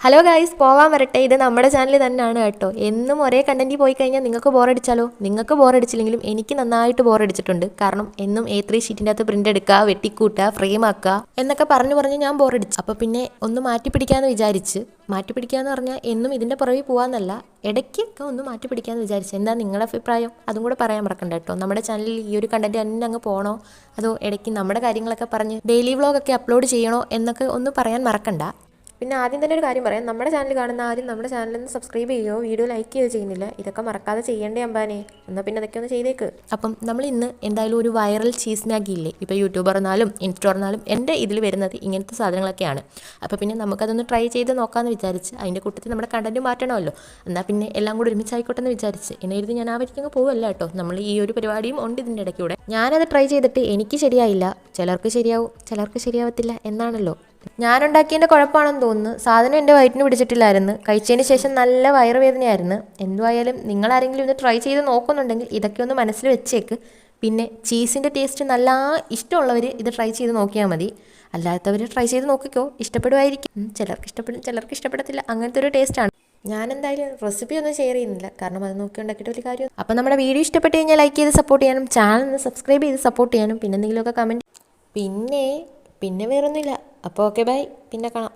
Hello guys, പോവാൻ വരട്ടെ. ഇത് നമ്മുടെ ചാനൽ തന്നെയാണ് കേട്ടോ. എന്നും ഒരേ കണ്ടന്റിൽ പോയി കഴിഞ്ഞാൽ നിങ്ങൾക്ക് ബോറടിച്ചാലോ? നിങ്ങൾക്ക് ബോറടിച്ചില്ലെങ്കിലും എനിക്ക് നന്നായിട്ട് ബോറടിച്ചിട്ടുണ്ട്. കാരണം എന്നും A3 ഷീറ്റിൻ്റെ അകത്ത് പ്രിന്റ് എടുക്കുക, വെട്ടിക്കൂട്ടുക, ഫ്രെയിം ആക്കുക എന്നൊക്കെ പറഞ്ഞ് ഞാൻ ബോറടിച്ചു. അപ്പോൾ പിന്നെ ഒന്ന് മാറ്റി പിടിക്കാമെന്ന് വിചാരിച്ച്. മാറ്റി പിടിക്കാന്ന് പറഞ്ഞാൽ എന്നും ഇതിൻ്റെ പുറകെ പോകാമെന്നല്ല, ഇടയ്ക്കൊക്കെ ഒന്ന് മാറ്റി പിടിക്കാമെന്ന് വിചാരിച്ചു. എന്താ നിങ്ങളുടെ അഭിപ്രായം? അതും കൂടെ പറയാൻ മറക്കണ്ട കേട്ടോ. നമ്മുടെ ചാനലിൽ ഈ ഒരു കണ്ടന്റ് തന്നെ അങ്ങ് പോകണോ, അതോ ഇടയ്ക്ക് നമ്മുടെ കാര്യങ്ങളൊക്കെ പറഞ്ഞ് ഡെയിലി വ്ളോഗൊക്കെ അപ്ലോഡ് ചെയ്യണോ എന്നൊക്കെ ഒന്ന് പറയാൻ മറക്കണ്ട. പിന്നെ ആദ്യം തന്നെ ഒരു കാര്യം പറയാം, നമ്മുടെ ചാനൽ കാണുന്ന ആദ്യം നമ്മുടെ ചാനലൊന്ന് സബ്സ്ക്രൈബ് ചെയ്യുകയോ വീഡിയോ ലൈക്ക് ചെയ്യുകയോ ചെയ്യുന്നില്ല. ഇതൊക്കെ മറക്കാതെ ചെയ്യേണ്ടേ അമ്പാനെ. എന്നാൽ പിന്നെ അതൊക്കെ ഒന്ന് ചെയ്തേക്ക്. അപ്പം നമ്മൾ ഇന്ന് എന്തായാലും ഒരു വൈറൽ ചീസ് മാഗി ഇല്ലേ, ഇപ്പോൾ യൂട്യൂബ് തുറന്നാലും ഇൻസ്റ്റ തുറന്നാലും എൻ്റെ ഇതിൽ വരുന്നത് ഇങ്ങനത്തെ സാധനങ്ങളൊക്കെയാണ്. അപ്പോൾ പിന്നെ നമുക്കതൊന്ന് ട്രൈ ചെയ്ത് നോക്കാമെന്ന് വിചാരിച്ച്. അതിൻ്റെ കൂട്ടത്തിൽ നമ്മുടെ കണ്ടന്റ് മാറ്റണമല്ലോ. എന്നാൽ പിന്നെ എല്ലാം കൂടി ഒരുമിച്ചായിക്കോട്ടെ എന്ന് വിചാരിച്ച്. എന്നെഴുതി ഞാൻ ആ വഴിക്കങ്ങ് പോവല്ല കേട്ടോ. നമ്മൾ ഈ ഒരു പരിപാടിയും ഉണ്ട് ഇതിൻ്റെ ഇടയ്ക്കൂടെ. ഞാനത് ട്രൈ ചെയ്തിട്ട് എനിക്ക് ശരിയായില്ല. ചിലർക്ക് ശരിയാവും, ചിലർക്ക് ശരിയാവത്തില്ല എന്നാണല്ലോ. ഞാനുണ്ടാക്കിയതിൻ്റെ കുഴപ്പമാണെന്ന് തോന്നുന്നു. സാധനം എൻ്റെ വയറ്റിന് പിടിച്ചിട്ടില്ലായിരുന്നു. കഴിച്ചതിന് ശേഷം നല്ല വയറുവേദനയായിരുന്നു. എന്തുവായാലും നിങ്ങളാരെങ്കിലും ഇത് ട്രൈ ചെയ്ത് നോക്കുന്നുണ്ടെങ്കിൽ ഇതൊക്കെ ഒന്ന് മനസ്സിൽ വെച്ചേക്ക്. പിന്നെ ചീസിൻ്റെ ടേസ്റ്റ് നല്ല ഇഷ്ടമുള്ളവർ ഇത് ട്രൈ ചെയ്ത് നോക്കിയാൽ മതി. അല്ലാത്തവർ ട്രൈ ചെയ്ത് നോക്കിക്കോ, ഇഷ്ടപ്പെടുമായിരിക്കും. ചിലർക്ക് ഇഷ്ടപ്പെടും, ചിലർക്ക് ഇഷ്ടപ്പെടത്തില്ല. അങ്ങനത്തെ ഒരു ടേസ്റ്റാണ്. ഞാൻ എന്തായാലും റെസിപ്പി ഒന്നും ഷെയർ ചെയ്യുന്നില്ല, കാരണം അത് നോക്കി ഉണ്ടാക്കിയിട്ട് ഒരു കാര്യം. അപ്പോൾ നമ്മുടെ വീഡിയോ ഇഷ്ടപ്പെട്ട് കഴിഞ്ഞാൽ ലൈക്ക് ചെയ്ത് സപ്പോർട്ട് ചെയ്യാനും, ചാനൽ ഒന്ന് സബ്സ്ക്രൈബ് ചെയ്ത് സപ്പോർട്ട് ചെയ്യാനും, പിന്നെ എന്തെങ്കിലുമൊക്കെ കമൻറ്റ്. പിന്നെ വേറൊന്നുമില്ല. അപ്പോൾ ഓക്കെ, ബൈ. പിന്നെ കാണാം.